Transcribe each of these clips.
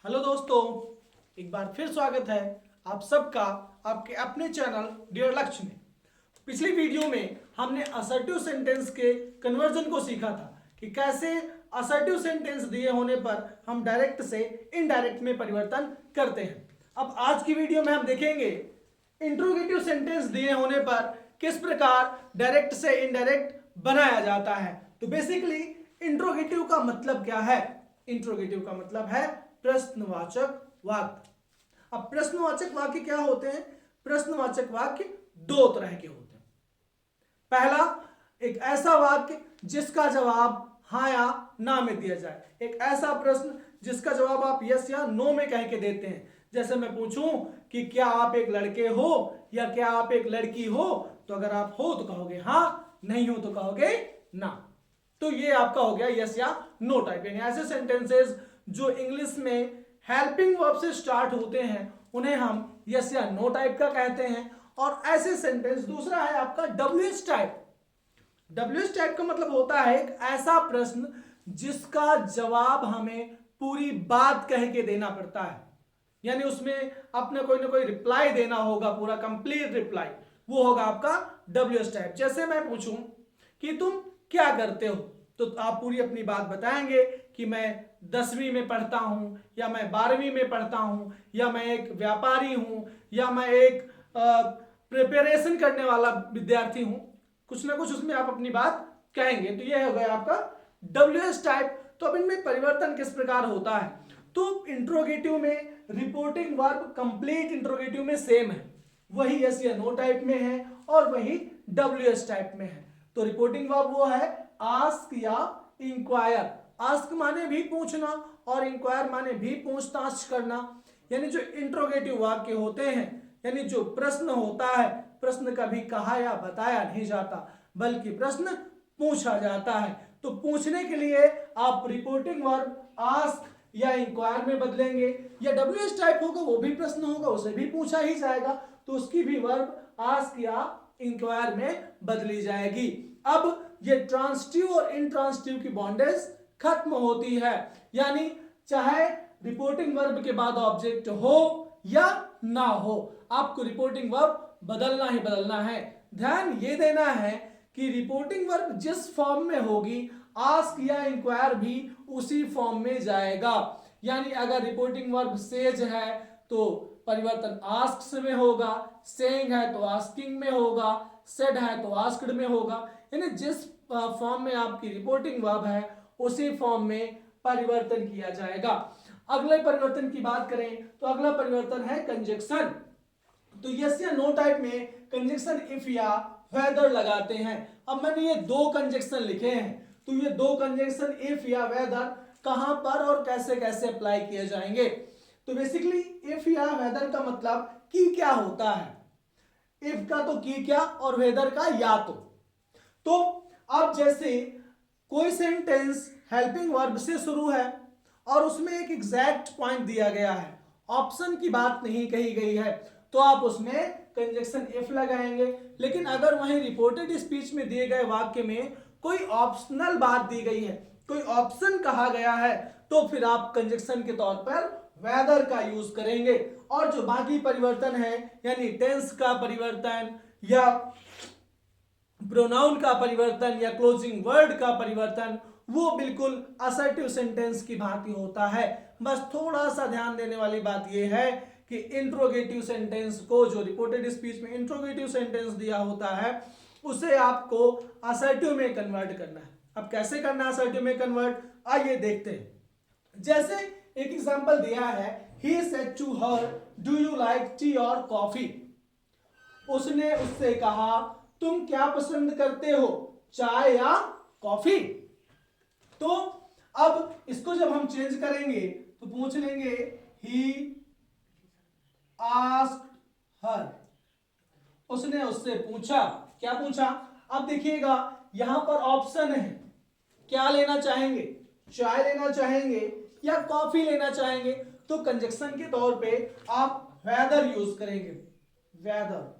Hello दोस्तों, एक बार फिर स्वागत है आप सबका आपके अपने चैनल डियर लक्ष्य में। पिछली वीडियो में हमने असर्टिव सेंटेंस के कन्वर्जन को सीखा था कि कैसे असर्टिव सेंटेंस दिए होने पर हम डायरेक्ट से इनडायरेक्ट में परिवर्तन करते हैं। अब आज की वीडियो में हम देखेंगे इंट्रोगेटिव सेंटेंस दिए होने पर किस प्रकार डायरेक्ट से इनडायरेक्ट बनाया जाता है। तो बेसिकली इंट्रोगेटिव का मतलब क्या है? इंट्रोगेटिव का मतलब है प्रश्नवाचक वाक्य। अब प्रश्नवाचक वाक्य क्या होते हैं? प्रश्नवाचक वाक्य दो तरह के होते हैं। पहला, एक ऐसा वाक्य जिसका जवाब हाँ या ना में दिया जाए, एक ऐसा प्रश्न जिसका जवाब आप यस या नो में कह के देते हैं। जैसे मैं पूछूं कि क्या आप एक लड़के हो या क्या आप एक लड़की हो, तो अगर आप हो तो कहोगे हाँ, नहीं हो तो कहोगे ना। तो ये आपका हो गया यस या नो टाइप। यानी ऐसे सेंटेंसेस जो इंग्लिश में हेल्पिंग वर्ब से स्टार्ट होते हैं उन्हें हम यस या नो टाइप का कहते हैं। और ऐसे सेंटेंस दूसरा है आपका डब्ल्यूएच टाइप। डब्ल्यूएच टाइप का मतलब होता है एक ऐसा प्रश्न जिसका जवाब हमें पूरी बात कह के देना पड़ता है, यानी उसमें अपने कोई ना कोई रिप्लाई देना होगा, पूरा कंप्लीट रिप्लाई, वो होगा आपका डब्ल्यूएच टाइप। जैसे मैं पूछूं कि तुम क्या करते हो, तो आप पूरी अपनी बात बताएंगे कि मैं 10वीं में पढ़ता हूं या मैं 12वीं में पढ़ता हूं या मैं एक व्यापारी हूं या मैं एक प्रिपरेशन करने वाला विद्यार्थी हूं। कुछ ना कुछ उसमें आप अपनी बात कहेंगे। तो यह हो गया आपका डब्ल्यूएच टाइप। तो अब इनमें परिवर्तन किस प्रकार होता है? तो इंट्रोगेटिव में रिपोर्टिंग वर्ब कंप्लीट इंट्रोगेटिव में सेम है, वही यस या नो टाइप में है और वही डब्ल्यूएच टाइप में है। तो रिपोर्टिंग वर्ब वो है आस्क या इंक्वायर। आस्क माने भी पूछना और इंक्वायर माने भी पूछताछ करना। यानी जो इंट्रोगेटिव वाक्य होते हैं, यानी जो प्रश्न होता है, प्रश्न कभी कहा या बताया नहीं जाता बल्कि प्रश्न पूछा जाता है। तो पूछने के लिए आप रिपोर्टिंग वर्ब आस्क या इंक्वायर में बदलेंगे, या डब्ल्यूएच टाइप होगा वो भी प्रश्न होगा, उसे भी पूछा ही जाएगा, तो उसकी भी वर्ब आस्क या इंक्वायर में बदली जाएगी। अब ये ट्रांसिटिव और इंट्रांसिटिव की बॉन्डेज खत्म होती है, यानी चाहे रिपोर्टिंग वर्ब के बाद ऑब्जेक्ट हो या ना हो, आपको रिपोर्टिंग वर्ब बदलना ही बदलना है। ध्यान ये देना है कि रिपोर्टिंग वर्ब जिस फॉर्म में होगी आस्क या इंक्वायर भी उसी फॉर्म में जाएगा। यानी अगर रिपोर्टिंग वर्ब सेज है तो परिवर्तन आस्क्स में होगा, सेइंग है तो आस्किंग में होगा, सेड है तो आस्क्ड में होगा। यानी जिस फॉर्म में आपकी रिपोर्टिंग वर्ब है उसी फॉर्म में परिवर्तन किया जाएगा। अगले परिवर्तन की बात करें तो अगला परिवर्तन है कंजक्शन। तो यस या नो टाइप में कंजक्शन इफ या वेदर लगाते हैं। अब मैंने ये दो कंजक्शन लिखे हैं, तो ये दो कंजक्शन इफ या वेदर कहां पर और कैसे कैसे अप्लाई किए जाएंगे? तो बेसिकली इफ या वेदर का मतलब की क्या होता है। इफ का तो की क्या और वेदर का या तो अब जैसे कोई सेंटेंस हेल्पिंग वर्ब से शुरू है और उसमें एक एग्जैक्ट पॉइंट दिया गया है, ऑप्शन की बात नहीं कही गई है, तो आप उसमें कंजक्शन इफ लगाएंगे। लेकिन अगर वहीं रिपोर्टेड स्पीच में दिए गए वाक्य में कोई ऑप्शनल बात दी गई है, कोई ऑप्शन कहा गया है, तो फिर आप कंजक्शन के तौर पर वेदर का यूज करेंगे। और जो बाकी परिवर्तन है, यानी टेंस का परिवर्तन या प्रोनाउन का परिवर्तन या क्लोजिंग वर्ड का परिवर्तन, वो बिल्कुल असर्टिव सेंटेंस की भांति होता है। बस थोड़ा सा ध्यान देने वाली बात यह है कि इंट्रोगेटिव सेंटेंस को, जो रिपोर्टेड स्पीच में इंट्रोगेटिव सेंटेंस दिया होता है, उसे आपको असर्टिव में कन्वर्ट करना है। अब कैसे करना है असर्टिव में कन्वर्ट, आइए देखते हैं। जैसे एक एग्जांपल दिया है, he said to her do you like tea और कॉफी। उसने उससे कहा तुम क्या पसंद करते हो, चाय या कॉफी। तो अब इसको जब हम चेंज करेंगे तो पूछ लेंगे ही आस्क्ड हर, उसने उससे पूछा, क्या पूछा। अब देखिएगा यहां पर ऑप्शन है, क्या लेना चाहेंगे, चाय लेना चाहेंगे या कॉफी लेना चाहेंगे। तो कंजक्शन के तौर पे आप वेदर यूज करेंगे, वेदर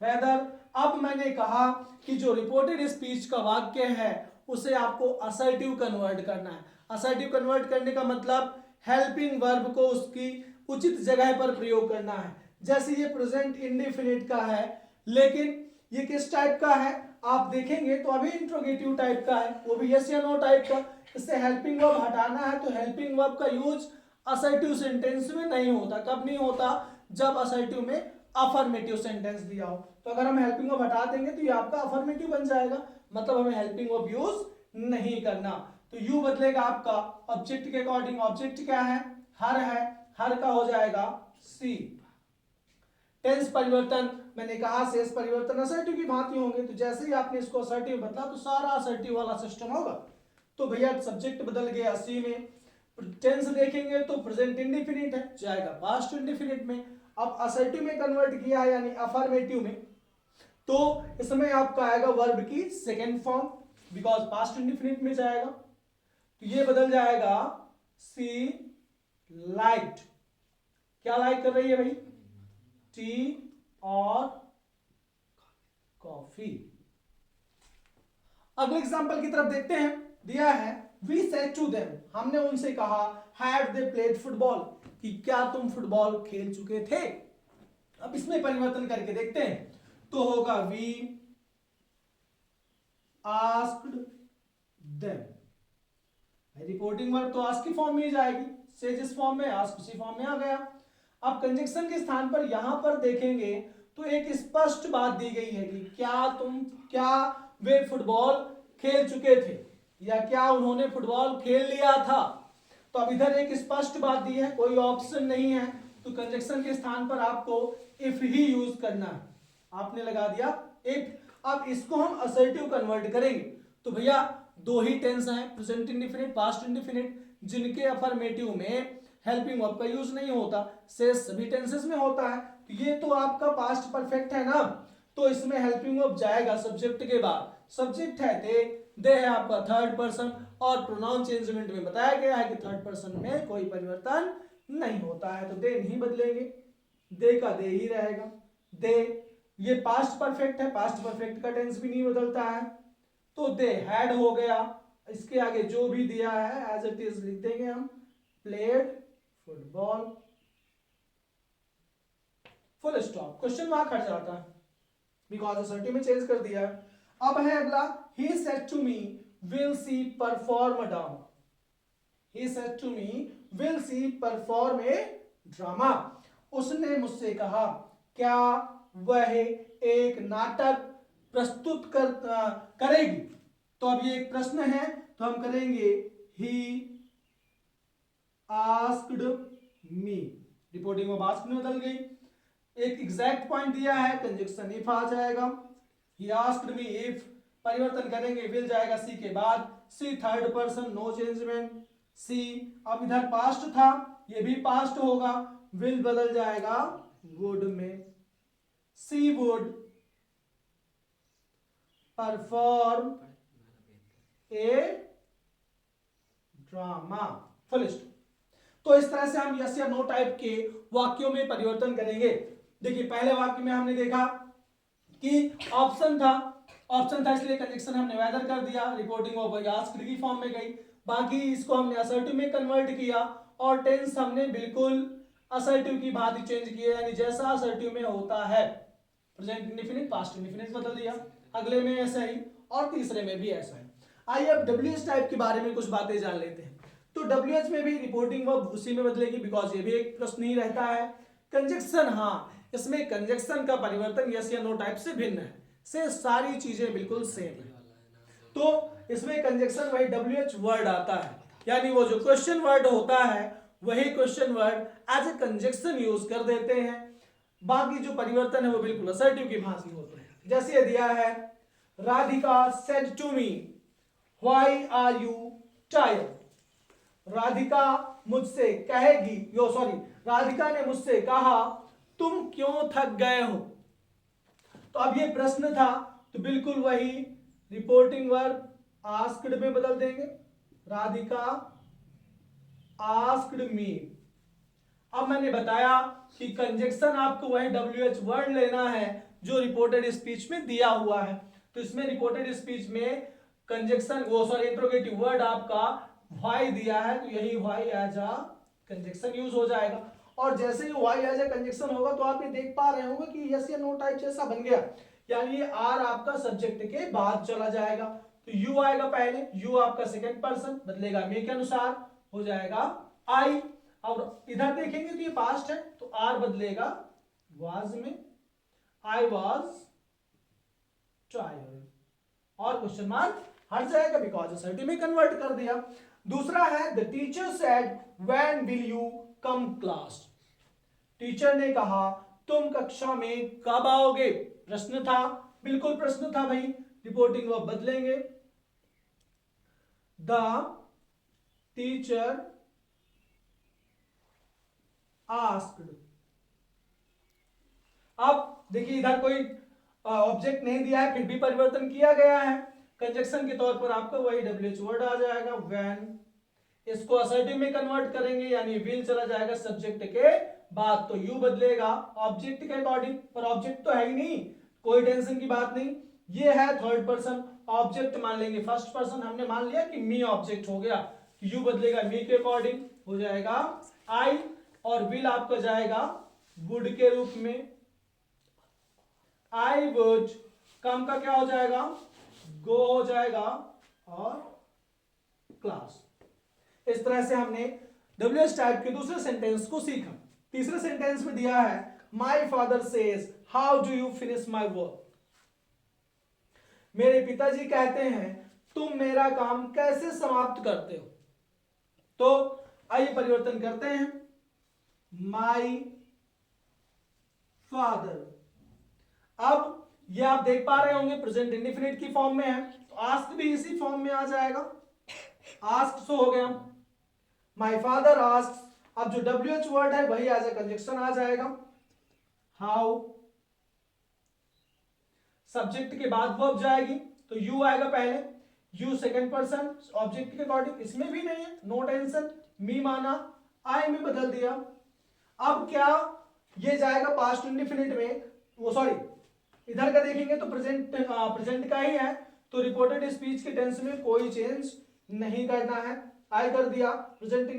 वेदर। अब मैंने कहा कि जो रिपोर्टेड स्पीच का वाक्य है उसे आपको असर्टिव कन्वर्ट करना है। असर्टिव कन्वर्ट करने का मतलब हेल्पिंग वर्ब को उसकी उचित जगह पर प्रयोग करना है। जैसे ये प्रेजेंट इंडेफिनिट का है, लेकिन ये किस टाइप का है आप देखेंगे तो अभी इंट्रोगेटिव टाइप का है, वो भी यस या नो टाइप का। इससे हेल्पिंग वर्ब हटाना है तो हेल्पिंग वर्ब का यूज असर्टिव सेंटेंस में नहीं होता। कब नहीं होता? जब असर्टिव में अफर्मेटिव सेंटेंस दिया हो। तो अगर हम हेल्पिंग वर्ब हटा देंगे तो ये आपका अफर्मेटिव बन जाएगा, मतलब हमें हेल्पिंग वर्ब यूज नहीं करना। तो यू बदलेगा आपका ऑब्जेक्ट के अकॉर्डिंग। ऑब्जेक्ट क्या है? हर है, हर का हो जाएगा सी। टेंस परिवर्तन मैंने कहा शेष परिवर्तन असर्टिव की भांति होंगे, तो जैसे ही आपने इसको असर्टिव बदला तो सारा असर्टिव वाला सिस्टम होगा। तो भैया सब्जेक्ट बदल गया सी में। टेंस देखेंगे तो प्रेजेंट इंडेफिनिट है, जाएगा पास्ट इंडेफिनिट में। अब असर्टिव में कन्वर्ट किया है यानी अफर्मेटिव में, तो इसमें आपका आएगा वर्ब की second form, because past indefinite में जाएगा। तो ये बदल जाएगा सी लाइक्ड। क्या लाइक कर रही है भाई? टी और कॉफी। अगले एग्जांपल की तरफ देखते हैं। दिया है वी सेड टू देम, हमने उनसे कहा हैड दे प्लेड फुटबॉल, कि क्या तुम फुटबॉल खेल चुके थे। अब इसमें परिवर्तन करके देखते हैं, तो होगा we asked them. Reporting verb तो आस्क की फॉर्म में ही जाएगी, से जिस फॉर्म में आस्क उसी फॉर्म में आ गया। अब कंजक्शन के स्थान पर यहां पर देखेंगे तो एक स्पष्ट बात दी गई है कि क्या वे फुटबॉल खेल चुके थे या क्या उन्होंने फुटबॉल खेल लिया था। तो अब इधर एक स्पष्ट बात दी है, कोई ऑप्शन नहीं है, तो कंजक्शन के स्थान पर आपको इफ ही यूज करना है। आपने लगा दिया इफ। अब इसको हम असर्टिव कन्वर्ट करेंगे, तो भैया दो ही टेंस हैं, प्रेजेंट इंडेफिनिट, पास्ट इंडेफिनिट, जिनके अफर्मेटिव में हेल्पिंग वर्ब का यूज नहीं होता, से सभी टेंसेस में होता है। तो ये तो आपका पास्ट परफेक्ट है ना, तो इसमें हेल्पिंग वर्ब जाएगा सब्जेक्ट के बाद। सब्जेक्ट है दे है आपका थर्ड पर्सन, और प्रोनाउन चेंजमेंट में बताया गया है कि थर्ड पर्सन में कोई परिवर्तन नहीं होता है, तो दे नहीं बदलेंगे, दे का दे ही रहेगा। दे ये पास्ट परफेक्ट है, पास्ट परफेक्ट का टेंस भी नहीं बदलता है, तो दे हैड हो गया। इसके आगे जो भी दिया है एज इट इज लिख देंगे हम, played football, full stop. Question mark हट जाता है बिकॉज असर्टिव में चेंज कर दिया। अब है अगला, he said to me will she perform a drama, he said to me will she perform a drama, उसने मुझसे कहा क्या वह एक नाटक प्रस्तुत करेगी। तो अब ये एक प्रश्न है, तो हम करेंगे he asked me, रिपोर्टिंग में आस्क्ड में बदल गई। एक एग्जैक्ट पॉइंट दिया है, कंजक्शन इफ आ जाएगा। he asked me if, परिवर्तन करेंगे will जाएगा सी के बाद, सी थर्ड पर्सन, नो चेंजमेंट सी। अब इधर पास्ट था, ये भी पास्ट होगा, will बदल जाएगा would में, सी would perform a drama, full stop. तो इस तरह से हम यस या नो टाइप के वाक्यों में परिवर्तन करेंगे। देखिए पहले वाक्य में हमने देखा कि ऑप्शन था इसलिए कंजक्शन हमने वेदर कर दिया, रिपोर्टिंग ऑफ आस्क्ड की फॉर्म में गई। बाकी इसको हमने असर्टिव में कन्वर्ट किया और टेंस हमने बिल्कुल असर्टिव की भांति चेंज किया, यानी जैसा असर्टिव में होता है प्रेजेंट इंडेफिनिट पास्ट इंडेफिनिट बदल दिया, अगले में ऐसा ही और तीसरे में भी ऐसा है। आइए अब डब्ल्यूएच टाइप के बारे में कुछ बातें जान लेते हैं। तो डब्ल्यूएच में भी रिपोर्टिंग वर्ब उसी में बदलेगी, बिकॉज ये भी एक प्रश्न ही रहता है। कंजक्शन, हाँ इसमें कंजक्शन का परिवर्तन यस या नो टाइप से भिन्न है, से सारी चीजें बिल्कुल सेम है। तो इसमें कंजक्शन वही डब्ल्यूएच वर्ड आता है, यानी वो जो क्वेश्चन वर्ड होता है वही question word as a conjunction use कर देते हैं। बाकी जो परिवर्तन है वो बिल्कुल असर्टिव की भांति होते हैं। जैसे दिया है Radhika said to me why are you tired, Radhika मुझसे कहेगी, राधिका ने मुझसे कहा तुम क्यों थक गए हो। तो अब ये प्रश्न था, तो बिल्कुल वही रिपोर्टिंग वर्ब आस्क्ड में बदल देंगे, राधिका आस्क्ड मी। अब मैंने बताया कि कंजक्शन आपको वही डब्ल्यूएच वर्ड लेना है जो रिपोर्टेड स्पीच में दिया हुआ है। तो इसमें रिपोर्टेड स्पीच में कंजक्शन वो सॉरी इंट्रोगेटिव वर्ड आपका व्हाई दिया है तो यही why as a conjunction use हो जाएगा। और जैसे ही व्हाई एज अ कंजक्शन होगा तो आप ये देख पा रहे होंगे कि यस या नो टाइप जैसा बन गया, यानी ये आर आपका सब्जेक्ट के बाद चला जाएगा। तो यू आएगा पहले, यू आपका सेकंड पर्सन बदलेगा मे के अनुसार हो जाएगा आई। और इधर देखेंगे तो ये पास्ट है तो आर बदलेगा वाज में, आई वाज टायर्ड, और क्वेश्चन मार्क हट जाएगा बिकॉज असर्टिव में कन्वर्ट कर दिया। दूसरा है the teacher said when will you come class. Teacher ने कहा तुम कक्षा में कब आओगे। प्रश्न था, बिल्कुल प्रश्न था भाई, रिपोर्टिंग वर्ब बदलेंगे द टीचर आस्क्ड। अब देखिए इधर कोई ऑब्जेक्ट नहीं दिया है फिर भी परिवर्तन किया गया है, कंजक्शन के तौर पर आपका वही WH वर्ड आ जाएगा व्हेन। इसको असर्टिव में कन्वर्ट करेंगे यानी विल चला जाएगा सब्जेक्ट के बाद, तो यू बदलेगा ऑब्जेक्ट के अकॉर्डिंग, पर ऑब्जेक्ट तो है ही नहीं, कोई टेंशन की बात नहीं। ये है थर्ड पर्सन, ऑब्जेक्ट मान लेंगे फर्स्ट पर्सन, हमने मान लिया कि मी ऑब्जेक्ट हो गया, यू बदलेगा मी के अकॉर्डिंग हो जाएगा आई, और विल आपका जाएगा वुड के रूप में, आई वुड, कम का क्या हो जाएगा गो हो जाएगा, और क्लास। इस तरह से हमने WH टाइप के दूसरे सेंटेंस को सीखा। तीसरे सेंटेंस में दिया है my father says how do you finish my work. मेरे पिताजी कहते हैं तुम मेरा काम कैसे समाप्त करते हो। तो आइए परिवर्तन करते हैं, माई फादर। अब ये आप देख पा रहे होंगे प्रेजेंट इंडेफिनिट की फॉर्म में है तो आस्क भी इसी फॉर्म में आ जाएगा, आस्क सो हो गया, माई फादर आस्क। अब जो WH वर्ड है वही एज ए कंजक्शन आ जाएगा, हाउ, सब्जेक्ट के बाद वर्ब जाएगी तो यू आएगा पहले, यू सेकंड पर्सन ऑब्जेक्ट के अकॉर्डिंग, इसमें भी नहीं है नो टेंशन, मी माना आई में बदल दिया। अब क्या ये जाएगा पास्ट इंडेफिनिट में, वो सॉरी इधर का देखेंगे तो प्रेजेंट का ही है तो रिपोर्टेड स्पीच के टेंस में कोई चेंज नहीं करना है, आई कर दिया, प्रेजेंट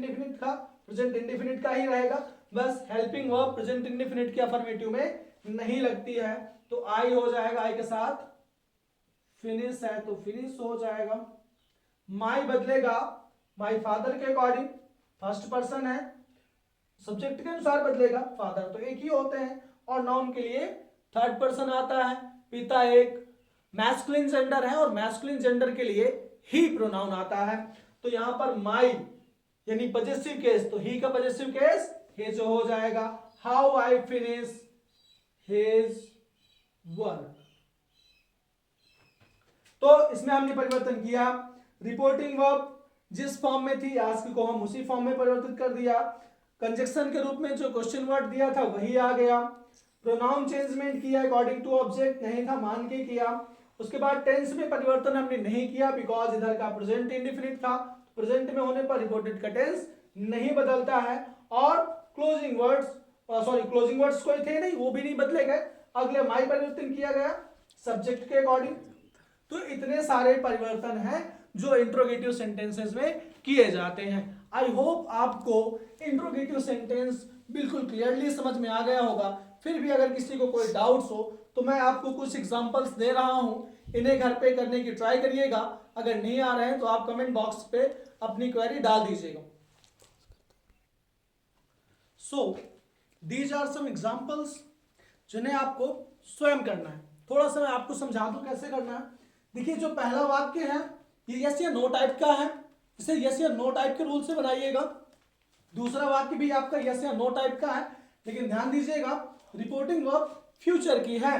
इंडेफिनिट का ही रहेगा, बस हेल्पिंग वर्ब प्रेजेंट इंडेफिनिट के अफर्मेटिव में नहीं लगती है तो आई हो जाएगा, आई के साथ फिनिश है तो फिनिश हो जाएगा। माई बदलेगा माई फादर के अकॉर्डिंग, फर्स्ट पर्सन है, सब्जेक्ट के अनुसार बदलेगा, फादर तो एक ही होते हैं, और नाउन के लिए थर्ड पर्सन आता है, पिता एक मैस्कुलिन जेंडर है और मैस्कुलिन जेंडर के लिए ही प्रोनाउन आता है। तो यहां पर माई यानी पजेसिव केस तो ही का पजेसिव केस हिज हो जाएगा, how I finish his work. तो इसमें हमने परिवर्तन किया, रिपोर्टिंग वर्ब जिस फॉर्म में थी आस्क को हम उसी फॉर्म में परिवर्तित कर दिया, कंजक्शन के रूप में जो क्वेश्चन वर्ड दिया था वही आ गया, प्रोनाउन चेंजमेंट किया अकॉर्डिंग टू ऑब्जेक्ट नहीं था मान के किया, उसके बाद टेंस में परिवर्तन हमने नहीं किया बिकॉज इधर का प्रेजेंट इंडेफिनिट था, प्रेजेंट में होने पर रिपोर्टेड का टेंस नहीं बदलता है, और क्लोजिंग वर्ड्स कोई थे नहीं वो भी नहीं बदले गए, अगले माई परिवर्तन किया गया सब्जेक्ट के अकॉर्डिंग। तो इतने सारे परिवर्तन हैं जो इंट्रोगेटिव सेंटेंसेस में किए जाते हैं। आई होप आपको इंट्रोगेटिव सेंटेंस बिल्कुल क्लियरली समझ में आ गया होगा। फिर भी अगर किसी को कोई डाउट्स हो तो मैं आपको कुछ एग्जांपल्स दे रहा हूं, इन्हें घर पे करने की ट्राई करिएगा, अगर नहीं आ रहे हैं तो आप कमेंट बॉक्स पे अपनी क्वेरी डाल दीजिएगा। So these are some examples जिन्हें आपको स्वयं करना है। थोड़ा सा मैं आपको समझा दूं कैसे करना है। देखिए जो पहला वाक्य है ये यस या नो टाइप का है, इसे यस या नो टाइप के रूल से बनाइएगा। दूसरा वाक्य भी आपका यस या नो टाइप का है लेकिन ध्यान दीजिएगा रिपोर्टिंग वर्ब फ्यूचर की है।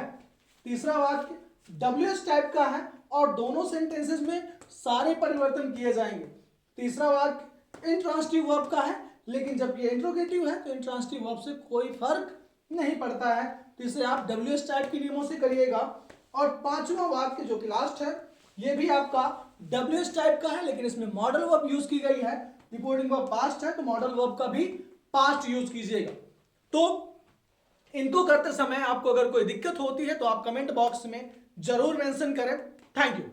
तीसरा वाक्य WH टाइप का है और दोनों सेंटेंसेस में सारे परिवर्तन किए जाएंगे। तीसरा वाक्य इंट्रांसिटिव वर्ब का है लेकिन जब ये इंट्रोगेटिव है तो इंट्रांसिटिव वर्ब से कोई फर्क नहीं पड़ता है, तो इसे आप WH टाइप के नियमों से करिएगा। और पांचवा वाक्य जो कि लास्ट है ये भी आपका WH टाइप का है लेकिन इसमें मॉडल वर्ब यूज की गई है, रिपोर्टिंग वर्ब पास्ट है तो मॉडल वर्ब का भी पास्ट यूज कीजिएगा। तो इनको करते समय आपको अगर कोई दिक्कत होती है तो आप कमेंट बॉक्स में जरूर मेंशन करें। Thank you.